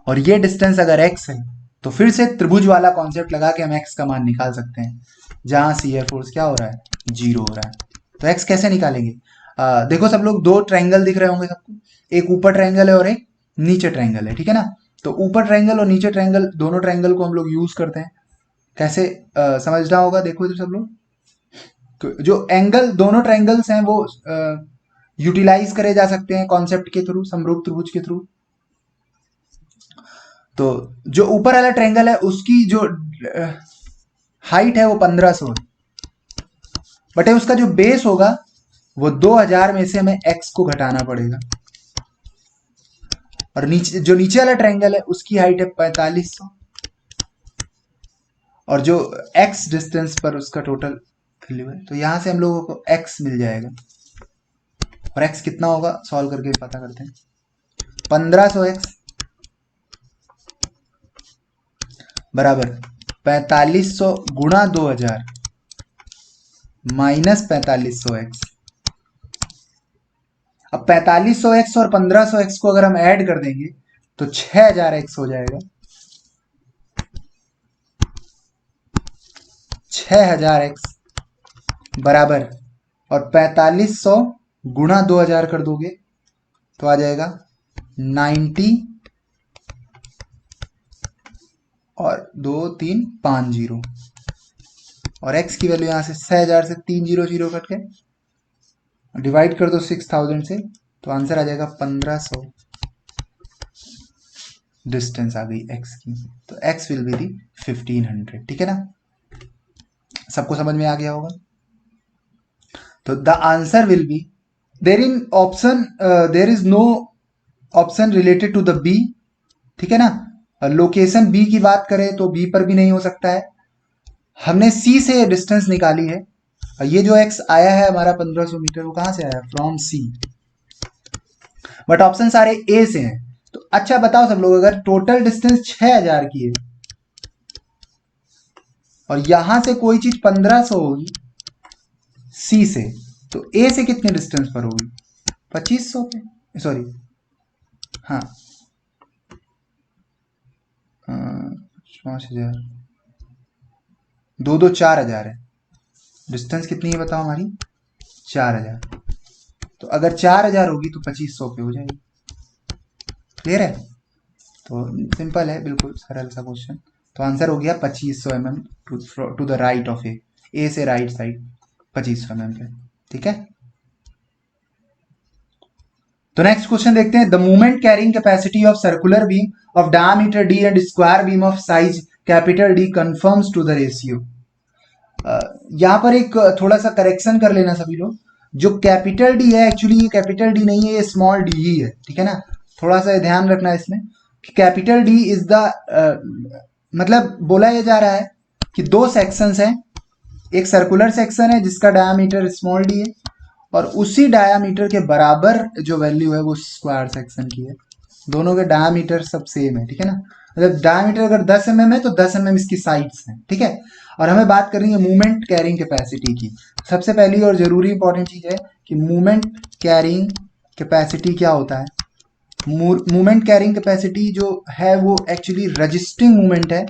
और ये डिस्टेंस अगर x है तो फिर से त्रिभुज वाला कॉन्सेप्ट लगा के हम x का मान निकाल सकते हैं, जहां शियर फोर्स क्या हो रहा है? जीरो हो रहा है। तो x कैसे निकालेंगे? देखो सब लोग, दो ट्रायंगल दिख रहे होंगे सबको, एक ऊपर ट्रायंगल है और एक नीचे ट्रायंगल है, ठीक है ना? तो ऊपर ट्रायंगल और नीचे ट्रायंगल, दोनों ट्रायंगल को हम लोग यूज करते हैं। कैसे समझना होगा? देखो इधर सब लोग, जो एंगल दोनों ट्रायंगल्स हैं वो यूटिलाइज करे जा सकते हैं कॉन्सेप्ट के थ्रू, समरूप त्रिभुज के थ्रू। तो जो ऊपर वाला ट्रायंगल है उसकी जो हाइट है वो 1500 है, बट उसका जो बेस होगा वो 2000 में से हमें x को घटाना पड़ेगा। और नीचे जो नीचे वाला ट्रायंगल है उसकी हाइट है 4500, और जो x डिस्टेंस पर उसका टोटल वैल्यू है, तो यहां से हम लोगों को x मिल जाएगा। और x कितना होगा सॉल्व करके पता करते हैं। 1500x बराबर 4500 गुणा 2000 माइनस 4500x। अब 4500x और 1500x को अगर हम ऐड कर देंगे तो 6000x हो जाएगा। 6000x बराबर, और 4500 गुणा 2000 कर दोगे तो आ जाएगा 90 और 2350, और x की वैल्यू यहां से 6000 से 300 कट के डिवाइड कर दो 6000 से, तो आंसर आ जाएगा 1500 डिस्टेंस आ गई x की। तो x विल बी दी 1500। ठीक है ना? सबको समझ में आ गया होगा? तो the answer will be, there in option there is no option related to the B. ठीक है ना? लोकेशन बी की बात करें तो बी पर भी नहीं हो सकता है। हमने सी से डिस्टेंस निकाली है, और ये जो एक्स आया है हमारा 1500 मीटर, वो कहां से आया? From C. बट ऑप्शन सारे ए से हैं। तो अच्छा बताओ सब लोग, अगर टोटल डिस्टेंस 6000 की है और यहां से कोई चीज 1500 होगी सी से, तो ए से कितने डिस्टेंस पर होगी? 2500 पे, सॉरी, हाँ 5000, 4000 है। डिस्टेंस कितनी है बताओ हमारी? 4000। तो अगर 4000 होगी तो 2500 पे हो जाएगी। क्लियर है? तो सिंपल है, बिल्कुल सरल सा क्वेश्चन। तो आंसर हो गया 2500 mm to the right of A से राइट साइड 2500 mm पे। ठीक है? तो नेक्स्ट क्वेश्चन देखते हैं। The moment carrying capacity of circular beam of diameter D and square beam of size capital D confirms to the ratio. यहां पर एक थोड़ा सा करेक्शन कर लेना सभी लोग। जो कैपिटल डी है एक्चुअली ये कैपिटल डी नहीं है, ये स्मॉल डी ही है। ठीक है ना? थोड़ा सा ध्यान रखना है इसमें कि कैपिटल डी इज द मतलब बोला यह जा रहा है कि दो सेक्शंस हैं। एक सर्कुलर सेक्शन है जिसका डायामीटर स्मॉल डी है, और उसी डायामीटर के बराबर जो वैल्यू है वो स्क्वायर सेक्शन की है। दोनों के डायामीटर सब सेम है। ठीक है ना? मतलब डायामीटर अगर 10 mm है तो 10 mm इसकी साइड्स हैं। ठीक है? और हमें बात करनी है मूवमेंट कैरिंग कैपेसिटी की। सबसे पहली और जरूरी इंपॉर्टेंट चीज है कि मूवमेंट कैरिंग कैपेसिटी क्या होता है। मूवमेंट कैरिंग कैपेसिटी जो है वो एक्चुअली रजिस्टिंग मूवमेंट है,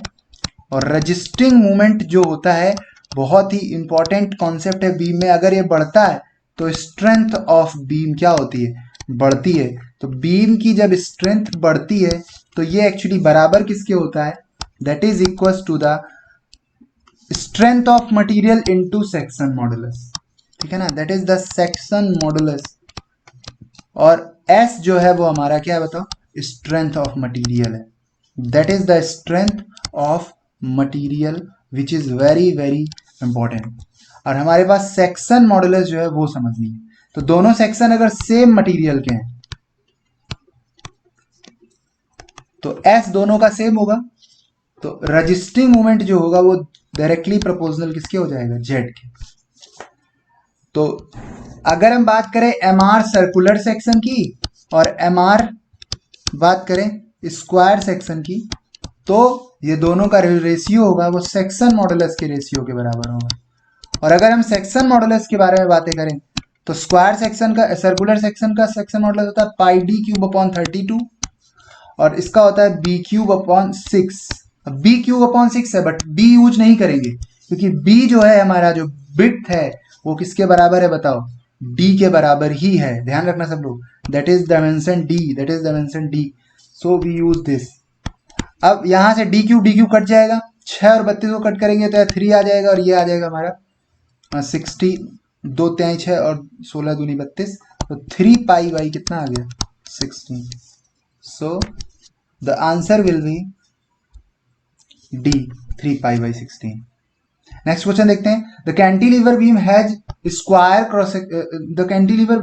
और रजिस्टिंग मूवमेंट जो होता है बहुत ही इंपॉर्टेंट कॉन्सेप्ट है बीम में। अगर ये बढ़ता है तो स्ट्रेंथ ऑफ बीम क्या होती है? बढ़ती है। तो बीम की जब स्ट्रेंथ बढ़ती है तो ये एक्चुअली बराबर किसके होता है? That is equal to the strength of material into section modulus. ठीक है ना? That is the section modulus और एस जो है वो हमारा क्या है बताओ, स्ट्रेंथ ऑफ मटीरियल है। That is the strength of material which is very very important. और हमारे पास सेक्शन मॉडुलस जो है वो समझनी है। तो दोनों सेक्शन अगर सेम मटीरियल के हैं तो एस दोनों का सेम होगा, तो रजिस्टिंग मोमेंट जो होगा वो डायरेक्टली प्रोपोर्शनल किसके हो जाएगा, जेड के। तो अगर हम बात करें एम आर सर्कुलर सेक्शन की और एम आर बात करें स्क्वायर सेक्शन की, तो ये दोनों का रेशियो होगा वो सेक्शन मॉडुलस के रेशियो के बराबर होगा। और अगर हम सेक्शन मॉडुलस के बारे में बातें करें तो स्क्वायर सेक्शन का, सर्कुलर सेक्शन का सेक्शन मॉडुलस होता है पाई डी क्यूब अपॉन 32 और इसका होता है B cube upon 6। B cube upon 6 है बट बी यूज नहीं करेंगे क्योंकि बी जो है हमारा जो विड्थ है वो किसके बराबर है बताओ, डी के बराबर ही है। ध्यान रखना सब लोग, that is dimension D, that is dimension D, so we use this. अब यहां से डी क्यू कट जाएगा, 6 और 32 को कट करेंगे तो 3 आ जाएगा और ये आ जाएगा हमारा 60, 2 त्याई 6 और 16 दूनी 32, तो 3 पाई बाई कितना आ गया 16। So the answer will be D, 3 pi by 16। Next question देखते हैं। The cantilever beam has square cross, the cantilever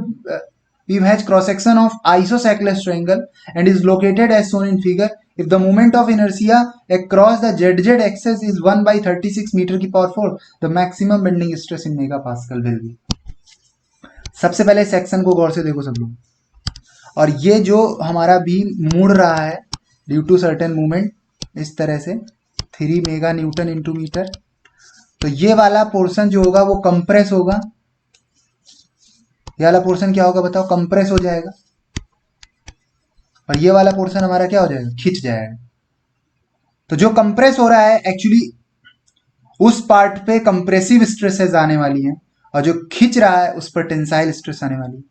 beam has cross section of isosceles triangle and is located as shown in figure. If the moment of inertia across the Z axis is 1/36 metre की power 4, the maximum bending stress in mega pascal will be. सबसे पहले सेक्शन को गौर से देखो सब लोग, और ये जो हमारा बीम मुड़ रहा है ड्यू टू सर्टेन मूवमेंट इस तरह से 3 मेगा न्यूटन इंटू मीटर, तो ये वाला पोर्शन जो होगा वो कंप्रेस होगा। ये वाला पोर्शन क्या होगा बताओ, कंप्रेस हो जाएगा, और ये वाला पोर्शन हमारा क्या हो जाएगा, खिंच जाएगा। तो जो कंप्रेस हो रहा है एक्चुअली उस पार्ट पे कंप्रेसिव स्ट्रेसेस आने वाली हैं, और जो खिंच रहा है उस पर टेंसाइल स्ट्रेस आने वाली है।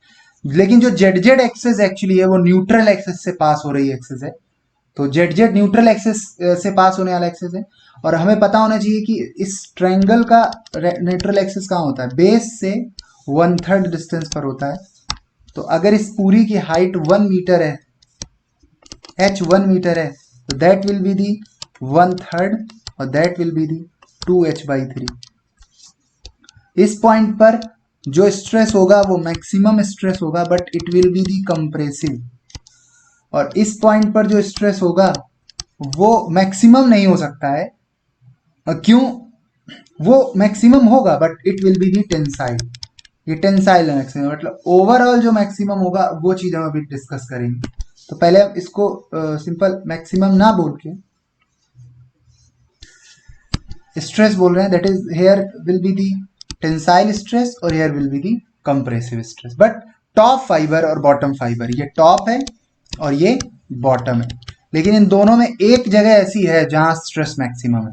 लेकिन जो जेड जेड एक्सेस एक्चुअली है वो न्यूट्रल एक्सेस से पास हो रही एक्सेस है, तो जेड जेड न्यूट्रल एक्सेस से पास होने वाला एक्सेस है। और हमें पता होना चाहिए कि इस ट्रायंगल का न्यूट्रल एक्सेस कहाँ होता है, बेस से 1/3 डिस्टेंस पर होता है। तो अगर इस पूरी की हाइट 1 मीटर है, h 1 मीटर है, तो दैट विल बी दी 1/3 और that will be the 2h/3। इस पॉइंट पर जो स्ट्रेस होगा वो मैक्सिमम स्ट्रेस होगा but it will be the compressive, और इस पॉइंट पर जो स्ट्रेस होगा वो मैक्सिमम नहीं हो सकता है। क्यों, वो मैक्सिमम होगा but it will be the tensile. ये टेंसाइल है मैक्सिमम, मतलब ओवरऑल जो मैक्सिमम होगा वो चीज हम अभी डिस्कस करेंगे। तो पहले हम इसको सिंपल मैक्सिमम ना बोल के स्ट्रेस बोल रहे हैं, that is here will be the tensile stress और here will be the compressive stress. But top fibre और बॉटम फाइबर, ये टॉप है और ये बॉटम है, लेकिन इन दोनों में एक जगह ऐसी है जहां स्ट्रेस मैक्सिमम है।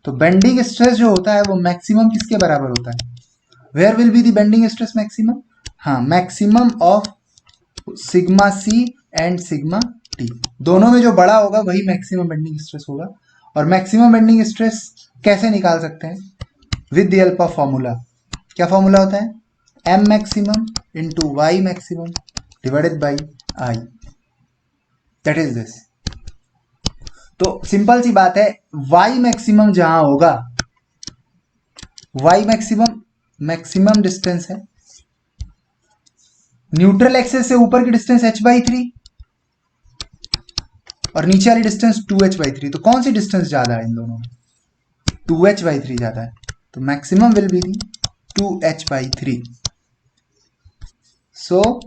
तो बेंडिंग स्ट्रेस जो होता है वो मैक्सिमम किसके बराबर होता है, where will be the bending stress maximum, हाँ maximum of sigma C and sigma T, दोनों में जो बड़ा होगा वही मैक्सिमम बेंडिंग स्ट्रेस होगा। और मैक्सिमम बेंडिंग स्ट्रेस कैसे निकाल सकते हैं, with the help of formula. क्या फॉर्मूला होता है, M maximum into Y maximum divided by I, that is this. तो सिंपल सी बात है, वाई मैक्सिमम जहां होगा, वाई मैक्सिमम मैक्सिमम डिस्टेंस है, न्यूट्रल एक्सेस से ऊपर की डिस्टेंस h/3 और नीचे वाली डिस्टेंस 2h/3, तो कौन सी डिस्टेंस ज्यादा है इन दोनों में, 2h/3 ज्यादा है, तो maximum will be the 2h/3। So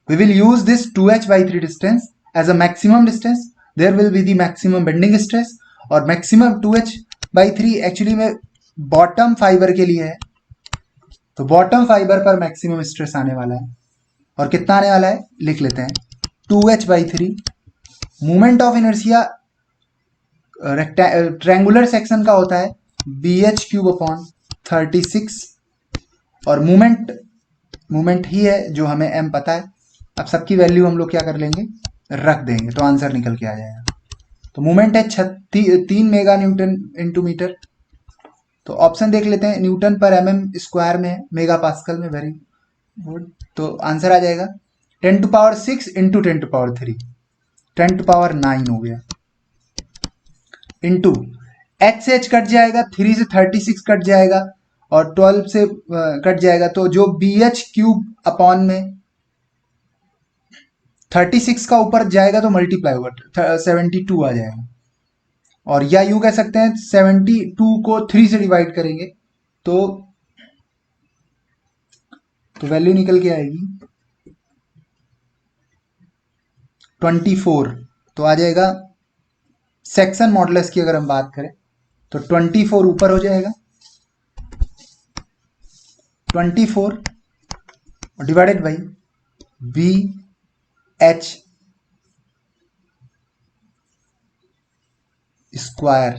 we will use this 2h/3 distance as a maximum distance, there will be the maximum bending stress, और maximum 2h/3 एक्चुअली में बॉटम फाइबर के लिए है, तो बॉटम फाइबर पर मैक्सिमम स्ट्रेस आने वाला है, और कितना आने वाला है लिख लेते हैं, 2h/3। Moment of inertia triangular section का होता है bh³/36, और मोमेंट ही है जो हमें m पता है। अब सबकी वैल्यू हम लोग क्या कर लेंगे, रख देंगे, तो आंसर निकल के आ जाएगा। तो मोमेंट है 3 मेगा न्यूटन इंटू मीटर, तो ऑप्शन देख लेते हैं, न्यूटन पर mm स्क्वायर में, मेगा पास्कल में, वेरी गुड, तो आंसर आ जाएगा 10⁻6 इंटू 10⁻3, 10⁻9 हो गया, इंटू h से h कट जाएगा, 3 से 36 कट जाएगा और 12 से कट जाएगा, तो जो BH³ अपॉन में 36 का ऊपर जाएगा तो मल्टीप्लाई होगा, 72 आ जाएगा। और या यूं कह सकते हैं 72 को 3 से डिवाइड करेंगे तो वैल्यू निकल के आएगी 24। तो आ जाएगा सेक्शन मॉडुलस की अगर हम बात करें तो 24 ऊपर हो जाएगा, 24 डिवाइडेड बाई BH स्क्वायर,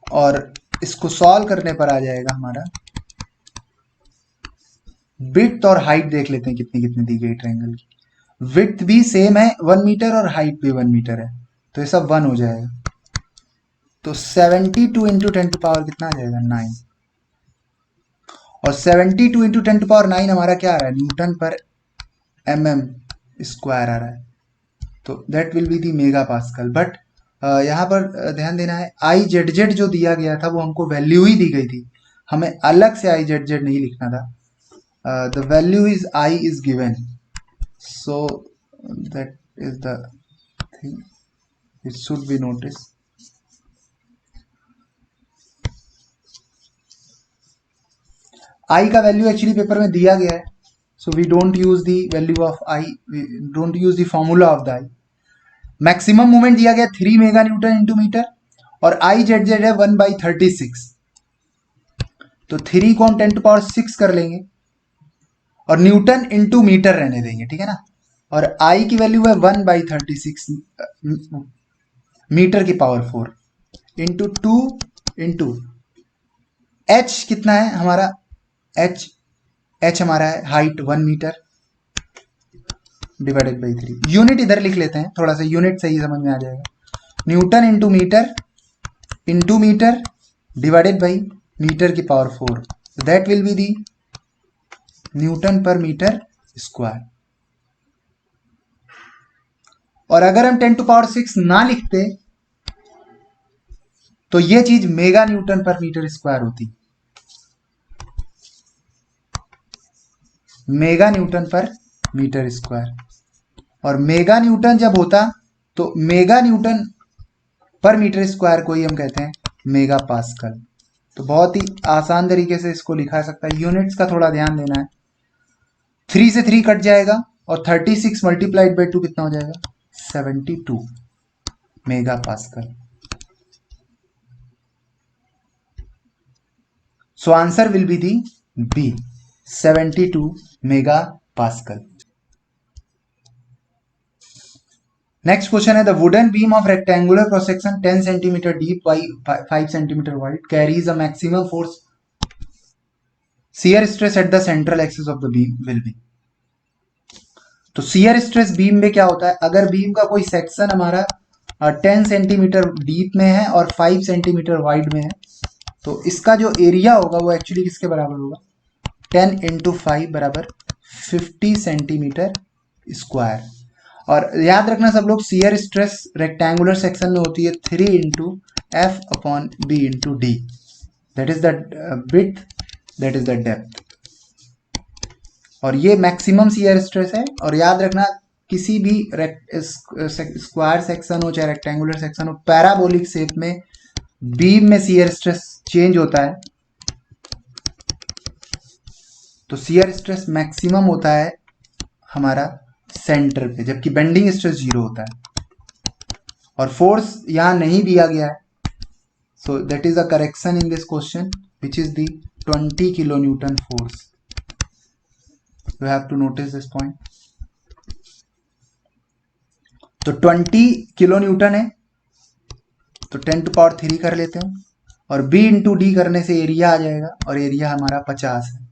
और इसको सॉल्व करने पर आ जाएगा हमारा, विड्थ और हाइट देख लेते हैं कितनी कितनी दी गई ट्रायंगल की। विड्थ भी सेम है 1 मीटर और हाइट भी 1 मीटर है, तो ये सब 1 हो जाएगा। तो 72 इंटू 10 टू पावर कितना आ जाएगा 9, और 72 इंटू 10 टू पावर 9 हमारा क्या आ रहा है, न्यूटन पर mm स्क्वायर आ रहा है, तो that will be the mega pascal. But यहाँ पर ध्यान देना है, IZZ जो दिया गया था वो हमको वैल्यू ही दी गई थी, हमें अलग से IZZ नहीं लिखना था। The value is I is given, so that is the thing, it should be noticed. I का वैल्यू एक्चुअली पेपर में दिया गया है, so we don't use the value of I, we don't use the formula of the I। Maximum movement दिया गया 3 मेगा न्यूटन इंटू मीटर, और IZZ है 1/36, तो 3 को हम 10 टू पावर 6 कर लेंगे और न्यूटन इंटू मीटर रहने देंगे, ठीक है ना। और I की वैल्यू है 1/36 मीटर की पावर 4 इंटू 2 इंटू H कितना है हमारा, H हमारा है height 1 metre divided by 3। Unit इधर लिख लेते हैं, थोड़ा सा यूनिट सही समझ में आ जाएगा, newton into metre divided by metre की power 4, that will be the newton पर मीटर स्क्वायर। और अगर हम 10 टू पावर 6 ना लिखते तो ये चीज मेगा न्यूटन पर मीटर स्क्वायर होती, मेगा न्यूटन पर मीटर स्क्वायर। और मेगा न्यूटन जब होता तो मेगा न्यूटन पर मीटर स्क्वायर को ही हम कहते हैं मेगा पास्कल। तो बहुत ही आसान तरीके से इसको लिखा सकता है। यूनिट्स का थोड़ा ध्यान देना है, 3 से 3 कट जाएगा और 36 मल्टीप्लाइड बाई 2 कितना हो जाएगा 72 mega pascal. So answer will be the B 72 mega pascal. Next question है, the wooden beam of rectangular cross section 10 centimetre deep by 5 centimetre wide carries a maximum force shear stress at the central axis of the beam will be. तो शियर स्ट्रेस बीम में क्या होता है, अगर बीम का कोई सेक्शन हमारा 10 सेंटीमीटर डीप में है और 5 सेंटीमीटर वाइड में है, तो इसका जो एरिया होगा वो एक्चुअली किसके बराबर होगा, 10 इंटू 5 बराबर 50 सेंटीमीटर स्क्वायर। और याद रखना सब लोग, शियर स्ट्रेस रेक्टेंगुलर सेक्शन में होती है 3 into F upon B into D, that is the width, that is the depth. और ये मैक्सिमम शियर स्ट्रेस है। और याद रखना किसी भी स्क्वायर सेक्शन हो चाहे रेक्टेंगुलर सेक्शन हो, पैराबोलिक शेप में बीम में शियर स्ट्रेस चेंज होता है, तो शियर स्ट्रेस मैक्सिमम होता है हमारा सेंटर पे, जबकि बेंडिंग स्ट्रेस 0 होता है। और फोर्स यहां नहीं दिया गया है, so that is a correction in this question which is the 20 kilo newton force. You have to notice this point. तो 20 किलो न्यूटन है, तो 10 टू पावर 3 कर लेते हैं, और b इंटू डी करने से एरिया आ जाएगा, और एरिया हमारा 50 है।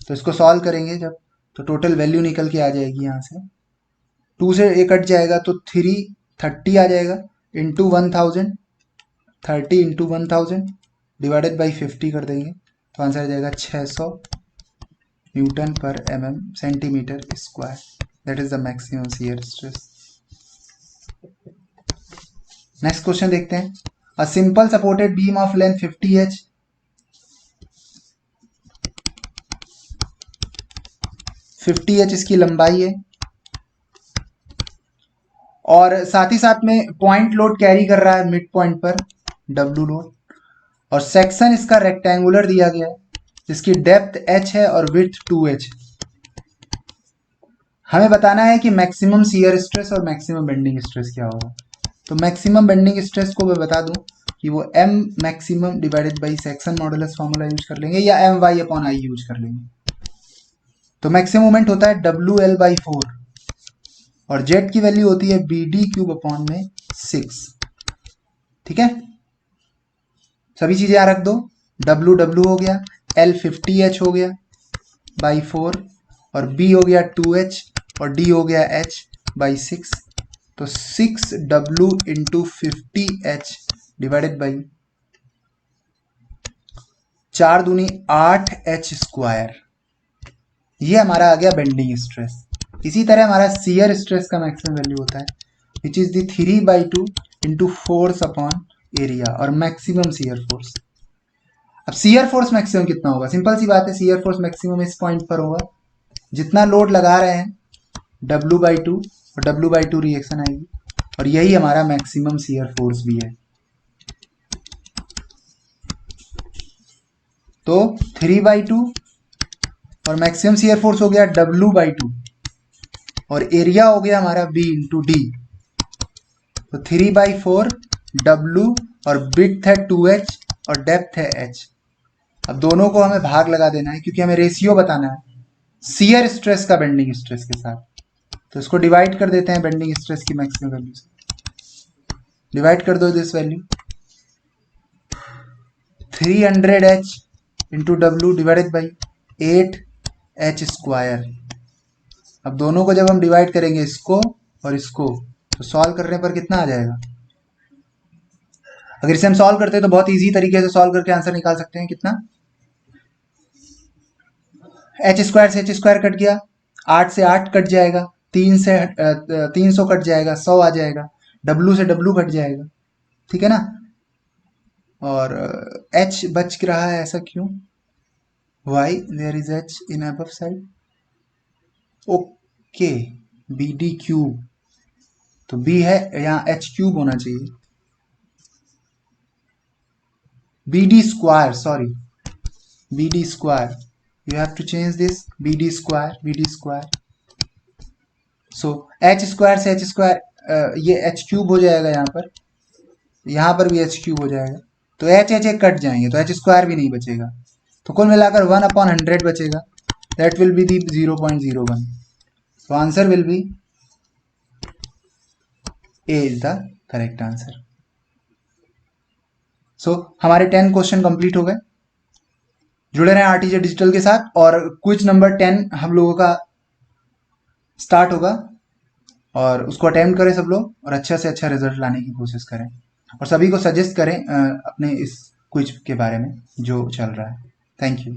तो इसको सॉल्व करेंगे जब, तो टोटल वैल्यू निकल के आ जाएगी यहाँ से, 2 से a कट जाएगा तो 330 आ जाएगा इंटू 1000, 30 इंटू 1000 डिवाइडेड बाई 50 कर देंगे, तो आंसर आ जाएगा 600 न्यूटन पर mm centimetre square. That is the maximum shear stress. Next question देखते हैं। A simple supported beam of length 50h 50h इसकी लंबाई है और साथ ही साथ में पॉइंट लोड कैरी कर रहा है मिड पॉइंट पर W लोड, और सेक्शन इसका रेक्टेंगुलर दिया गया है जिसकी डेप्थ h है और विड्थ 2h। हमें बताना है कि मैक्सिमम शियर स्ट्रेस और मैक्सिमम बेंडिंग स्ट्रेस क्या होगा। तो मैक्सिमम बेंडिंग स्ट्रेस को मैं बता दूं कि वो m maximum divided by section modulus formula use कर लेंगे या my/i यूज कर लेंगे। तो मैक्सिमम मोमेंट होता है WL/4 और जेट की वैल्यू होती है BD³/6। ठीक है, सभी चीजें यहां रख दो। W हो गया, L 50h हो गया बाई 4 और B हो गया 2h और D हो गया h बाई 6। तो 6W into 50h divided by 4 दूनी 8h स्क्वायर। ये हमारा आ गया बेंडिंग स्ट्रेस। इसी तरह हमारा शियर स्ट्रेस का मैक्सिमम वैल्यू होता है विच is the 3/2 into force upon area और मैक्सिमम शियर फोर्स। अब शियर फोर्स मैक्सिमम कितना होगा? सिंपल सी बात है, शियर फोर्स मैक्सिमम इस पॉइंट पर होगा। जितना लोड लगा रहे हैं W/2 और W/2 रिएक्शन आएगी और यही हमारा मैक्सिमम शियर फोर्स भी है। तो 3/2 और मैक्सिमम शियर फोर्स हो गया W/2 और एरिया हो गया हमारा B इंटू डी। तो 3/4 W और विड्थ है 2h और डेप्थ है h। अब दोनों को हमें भाग लगा देना है क्योंकि हमें रेशियो बताना है शियर स्ट्रेस का बेंडिंग स्ट्रेस के साथ। तो इसको डिवाइड कर देते हैं बेंडिंग स्ट्रेस की मैक्सिमम वैल्यू से। डिवाइड कर दो this value 300h into W divided by 8h square. अब दोनों को जब हम डिवाइड करेंगे इसको और इसको तो सॉल्व करने पर कितना आ जाएगा? अगर इसे हम सॉल्व करते हैं तो बहुत इजी तरीके से सॉल्व करके आंसर निकाल सकते हैं। कितना? h स्क्वायर से h स्क्वायर कट गया, 8 से 8 कट जाएगा, 3 से 300 कट जाएगा, 100 आ जाएगा, W से W कट जाएगा। ठीक है ना, और h बच रहा है, ऐसा क्यों? Why there is h in above side? Okay, BD³ तो B है, यहाँ h³ होना चाहिए, BD², sorry BD², you have to change this BD²। So h square से h स्क्वायर ये h³ हो जाएगा, यहाँ पर भी h³ हो जाएगा, तो h कट जाएंगे तो h स्क्वायर भी नहीं बचेगा, तो कुल मिलाकर 1/100 बचेगा। That will be the 0.01। तो answer will be A is the correct answer. So हमारे 10 क्वेश्चन कंप्लीट हो गए। जुड़े रहें आरटीजे डिजिटल के साथ और क्विज नंबर 10 हम लोगों का स्टार्ट होगा और उसको अटेम्प्ट करें सब लोग और अच्छा से अच्छा रिजल्ट लाने की कोशिश करें और सभी को सजेस्ट करें अपने इस क्विज के बारे में जो चल रहा है। Thank you.